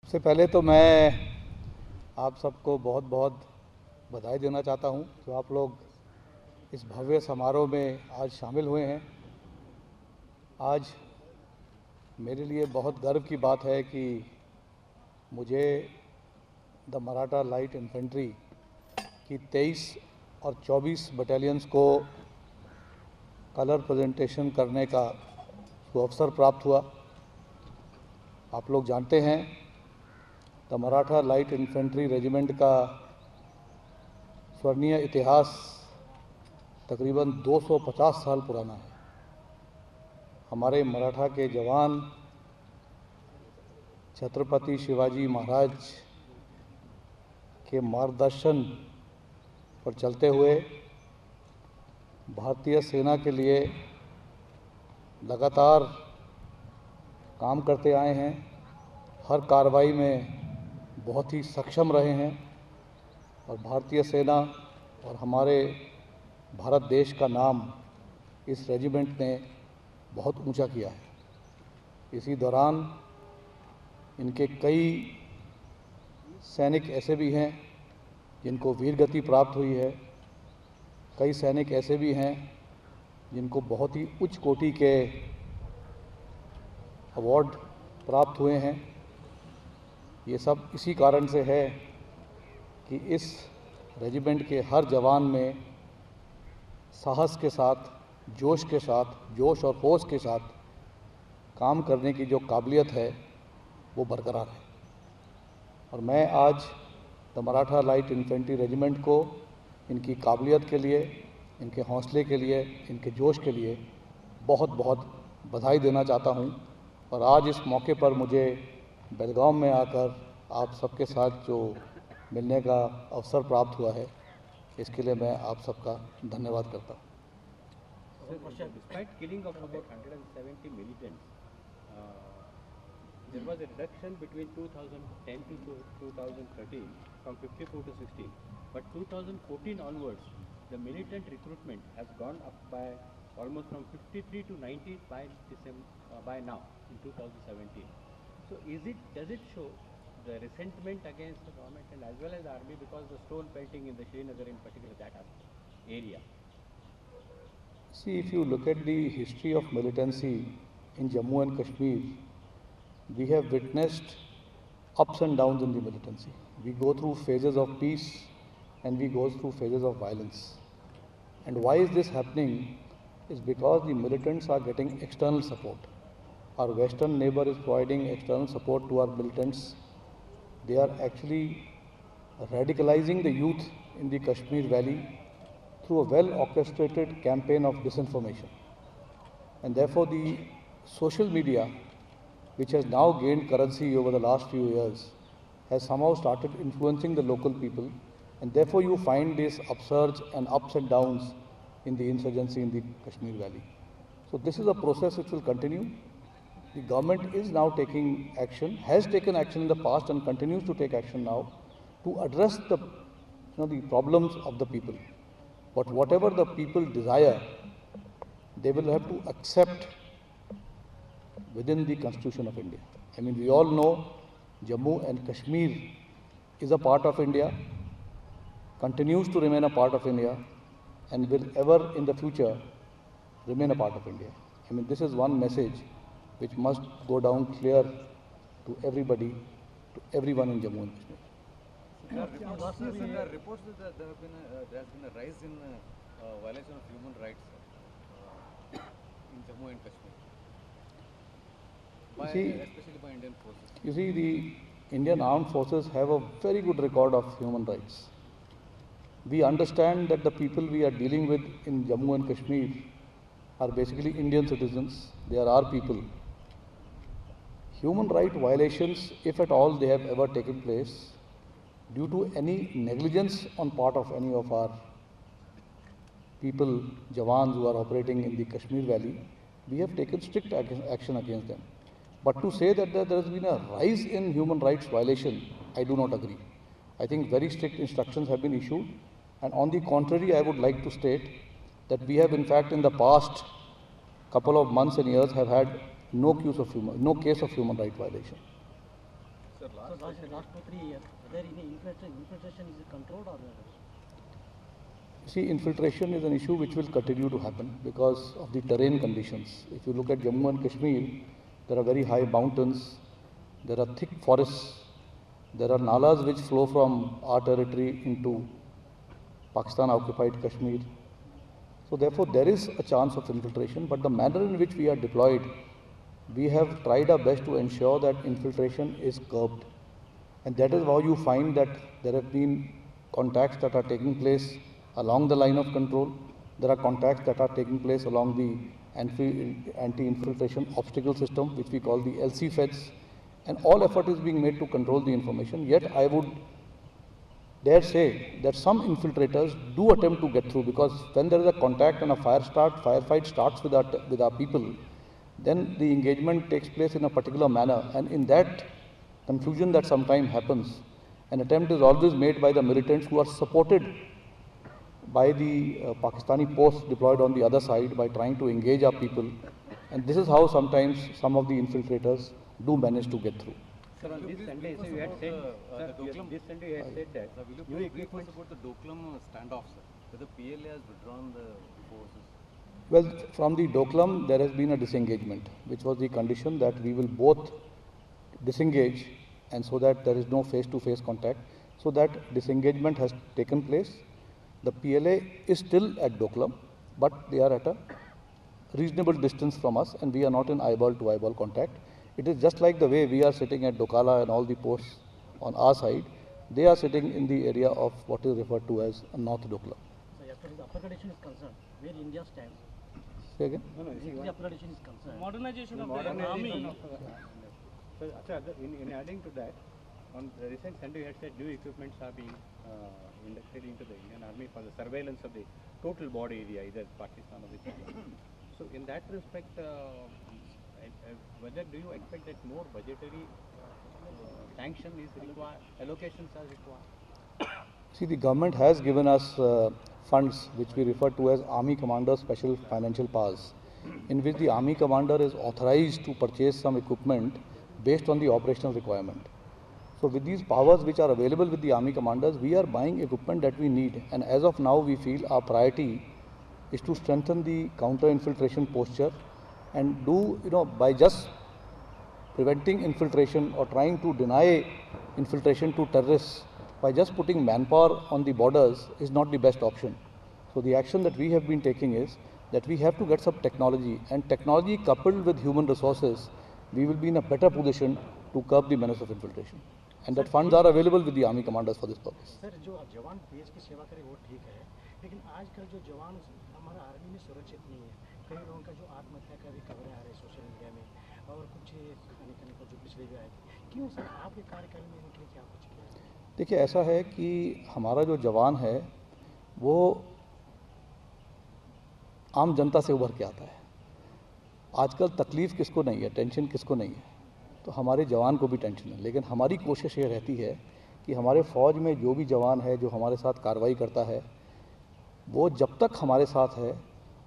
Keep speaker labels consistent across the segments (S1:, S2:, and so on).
S1: सबसे पहले तो मैं आप सबको बहुत बहुत बधाई देना चाहता हूं जो आप लोग इस भव्य समारोह में आज शामिल हुए हैं। आज मेरे लिए बहुत गर्व की बात है कि मुझे द मराठा लाइट इन्फेंट्री की 23 और 24 बटालियंस को कलर प्रेजेंटेशन करने का अवसर प्राप्त हुआ। आप लोग जानते हैं the Maratha light infantry regiment का स्वर्णीय इतिहास तकरीबन 250 साल पुराना है। हमारे मराठा के जवान छत्रपति शिवाजी महाराज के मार्गदर्शन पर चलते हुए भारतीय सेना के लिए लगातार काम करते आए हैं। हर कार्रवाई में बहुत ही सक्षम रहे हैं और भारतीय सेना और हमारे भारत देश का नाम इस रेजिमेंट ने बहुत ऊंचा किया है। इसी दौरान इनके कई सैनिक ऐसे भी हैं जिनको वीर गति प्राप्त हुई है। कई सैनिक ऐसे भी हैं जिनको बहुत ही उच्च कोटि के अवार्ड प्राप्त हुए हैं। ये सब इसी कारण से है कि इस रेजिमेंट के हर जवान में साहस के साथ, जोश और होश के साथ काम करने की जो काबिलियत है वो बरकरार है। और मैं आज the Maratha light infantry regiment को इनकी काबिलियत के लिए, इनके हौसले के लिए, इनके जोश के लिए बहुत बहुत बधाई देना चाहता हूं। और आज इस मौके पर मुझे बेलगाम में आकर आप सबके साथ जो मिलने का अवसर प्राप्त हुआ है, इसके लिए मैं आप सबका धन्यवाद करता हूँ।
S2: Despite killing of about 170 militants, there was a reduction between 2010 to 2013 from 54 to 16. But 2014 onwards, the militant recruitment has gone up by almost from 53 to 90 by now in 2017. So does it show the resentment against the government and as well as the army because the stone pelting in the Srinagar in particular, that area?
S1: See, if you look at the history of militancy in Jammu and Kashmir, we have witnessed ups and downs in the militancy. We go through phases of peace and we go through phases of violence. And why is this happening? Is because the militants are getting external support. Our western neighbor is providing external support to our militants. They are actually radicalizing the youth in the Kashmir Valley through a well-orchestrated campaign of disinformation. And therefore the social media, which has now gained currency over the last few years, has somehow started influencing the local people, and therefore you find this upsurge and ups and downs in the insurgency in the Kashmir Valley. So this is a process which will continue. The government is now taking action, has taken action in the past and continues to take action now to address the problems of the people. But whatever the people desire, they will have to accept within the Constitution of India. I mean, we all know Jammu and Kashmir is a part of India, continues to remain a part of India, and will ever in the future remain a part of India. I mean, this is one message which must go down clear to everybody, to everyone in Jammu and Kashmir.
S3: There are reports that there has been a rise in violation of human rights in Jammu and Kashmir, especially by Indian forces.
S1: You see, the Indian armed forces have a very good record of human rights. We understand that the people we are dealing with in Jammu and Kashmir are basically Indian citizens. They are our people. Human right violations, if at all they have ever taken place, due to any negligence on part of any of our people, Jawans who are operating in the Kashmir Valley, we have taken strict action against them. But to say that there has been a rise in human rights violation, I do not agree. I think very strict instructions have been issued, and on the contrary, I would like to state that we have in fact in the past couple of months and years have had no case of human right violation.
S3: Sir,
S4: last 2-3 years, whether any infiltration is controlled or
S1: See, infiltration is an issue which will continue to happen because of the terrain conditions. If you look at Jammu and Kashmir, there are very high mountains, there are thick forests, there are nalas which flow from our territory into Pakistan occupied Kashmir. So therefore there is a chance of infiltration, but the manner in which we are deployed, we have tried our best to ensure that infiltration is curbed. And that is how you find that there have been contacts that are taking place along the line of control. There are contacts that are taking place along the anti-infiltration obstacle system, which we call the LC feds, and all effort is being made to control the information. Yet I would dare say that some infiltrators do attempt to get through, because when there is a contact and a firefight starts with our people, then the engagement takes place in a particular manner, and in that confusion that sometimes happens, an attempt is always made by the militants who are supported by the Pakistani posts deployed on the other side by trying to engage our people, and this is how sometimes some of the infiltrators do manage to get through.
S2: Sir, on this Sunday, so you had said, sir, this Sunday you had said that
S3: Will you
S2: new
S3: please brief
S2: equipment.
S3: us about the Doklam standoff, sir? Whether PLA has withdrawn the forces?
S1: Well, from the Doklam, there has been a disengagement, which was the condition that we will both disengage, and so that there is no face-to-face contact. So that disengagement has taken place. The PLA is still at Doklam, but they are at a reasonable distance from us, and we are not in eyeball-to-eyeball contact. It is just like the way we are sitting at Dokala and all the posts on our side. They are sitting in the area of what is referred to as North Doklam.
S4: so as far as the upper Kadishan is concerned, where India stands,
S1: Say again?
S2: No, no, see,
S4: the upper Kadishan is concerned.
S5: Modernization of the
S2: modernization
S5: army.
S2: of, sir, in adding to that, on the recent Sunday you had said new equipments are being inducted into the Indian Army for the surveillance of the total border area, either Pakistan or the So in that respect, whether do you expect that more budgetary sanction is required, allocations are required?
S1: See, the government has given us funds which we refer to as Army Commander Special Financial Powers, in which the Army Commander is authorized to purchase some equipment based on the operational requirement. So with these powers which are available with the Army Commanders, we are buying equipment that we need, and as of now we feel our priority is to strengthen the counter-infiltration posture and do, by just preventing infiltration or trying to deny infiltration to terrorists by just putting manpower on the borders is not the best option. So the action that we have been taking is that we have to get some technology, and technology coupled with human resources, we will be in a better position to curb the menace of infiltration. And that funds are available with the Army Commanders for this purpose.
S4: Sir जो जवान देश की सेवा करे वो ठीक है, लेकिन आजकल जो जवान हमारा आर्मी में सुरक्षित नहीं है। कई लोगों का जो आत्महत्या का भी खबरें आ रही है सोशल मीडिया में, और कुछ खाने को जो पिछले भी आए थे। क्यों सर आपके कार्यकाल में इनके लिए क्या कुछ किया?
S1: देखिए, ऐसा है कि हमारा जो जवान है वो आम जनता से उभर के आता है। आजकल तकलीफ़ किसको नहीं है, टेंशन किसको नहीं है, तो हमारे जवान को भी टेंशन है। लेकिन हमारी कोशिश ये रहती है कि हमारे फ़ौज में जो भी जवान है जो हमारे साथ कार्रवाई करता है, वो जब तक हमारे साथ है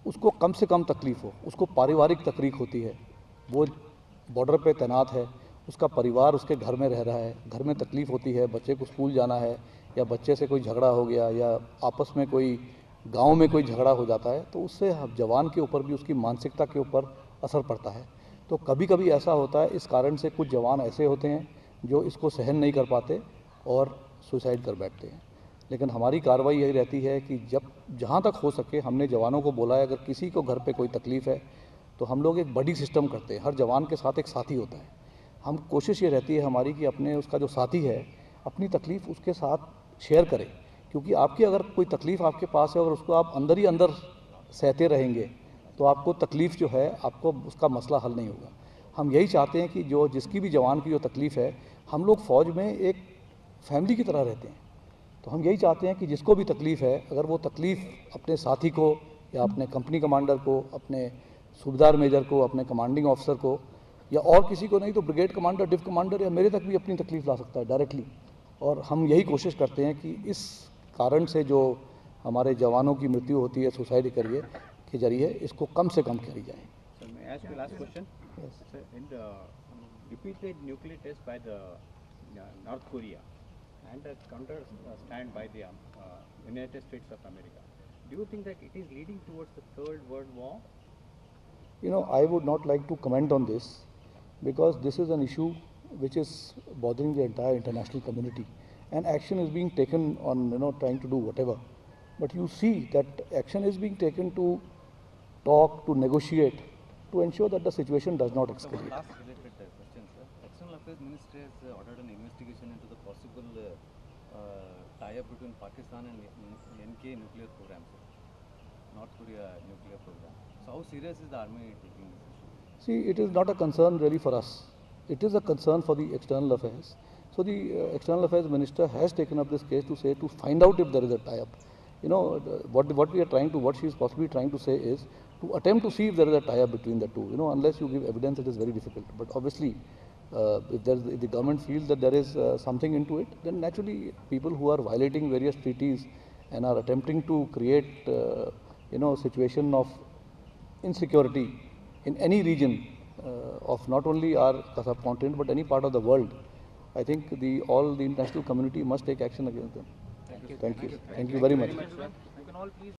S1: उसको कम से कम तकलीफ़ हो, उसको पारिवारिक तकलीफ होती है। वो बॉर्डर पे तैनात है, उसका परिवार उसके घर में रह रहा है, घर में तकलीफ़ होती है, बच्चे को स्कूल जाना है, या बच्चे से कोई झगड़ा हो गया, या आपस में कोई गांव में कोई झगड़ा हो जाता है, तो उससे जवान के ऊपर भी उसकी मानसिकता के ऊपर असर पड़ता है। तो कभी कभी ऐसा होता है, इस कारण से कुछ जवान ऐसे होते हैं जो इसको सहन नहीं कर पाते और सुसाइड कर बैठते हैं। लेकिन हमारी कार्रवाई यही रहती है कि जहाँ तक हो सके हमने जवानों को बोला है, अगर किसी को घर पे कोई तकलीफ़ है तो हम लोग एक बड़ी सिस्टम करते हैं। हर जवान के साथ एक साथी होता है। हम कोशिश ये रहती है हमारी कि अपने उसका जो साथी है अपनी तकलीफ़ उसके साथ शेयर करें, क्योंकि आपकी अगर कोई तकलीफ़ आपके पास है और उसको आप अंदर ही अंदर सहते रहेंगे तो आपको तकलीफ़ जो है, आपको उसका मसला हल नहीं होगा। हम यही चाहते हैं कि जिसकी भी जवान की जो तकलीफ़ है, हम लोग फ़ौज में एक फैमिली की तरह रहते हैं। तो हम यही चाहते हैं कि जिसको भी तकलीफ़ है, अगर वो तकलीफ़ अपने साथी को या अपने कंपनी कमांडर को, अपने सूबेदार मेजर को, अपने कमांडिंग ऑफिसर को, या और किसी को नहीं तो ब्रिगेड कमांडर, डिव कमांडर या मेरे तक भी अपनी तकलीफ़ ला सकता है डायरेक्टली। और हम यही कोशिश करते हैं कि इस कारण से जो हमारे जवानों की मृत्यु होती है सुसाइड के जरिए, इसको कम से कम करी जाए।
S2: So may I ask you last question? Sir, in the repeated nuclear test by the North Korea and a counter stand by the United States of America. Do you think that it is leading towards the Third World War?
S1: You know, I would not like to comment on this because this is an issue which is bothering the entire international community, and action is being taken on, you know, trying to do whatever. But you see that action is being taken to talk, to negotiate, to ensure that the situation does not
S3: So one
S1: escalate.
S3: last related question, sir. External Affairs Ministry has ordered an investigation into the possible tie-up between Pakistan and NK nuclear program, sir. North Korea nuclear program. So how serious is the army taking this issue?
S1: See, it is not a concern really for us. It is a concern for the external affairs. So the external affairs minister has taken up this case to find out if there is a tie-up. You know, what she is possibly trying to say is to attempt to see if there is a tie-up between the two. You know, unless you give evidence, it is very difficult. But obviously, if the government feels that there is something into it, then naturally people who are violating various treaties and are attempting to create, situation of insecurity in any region of not only our subcontinent but any part of the world, I think all the international community must take action against them. Thank you very much.
S3: You can all please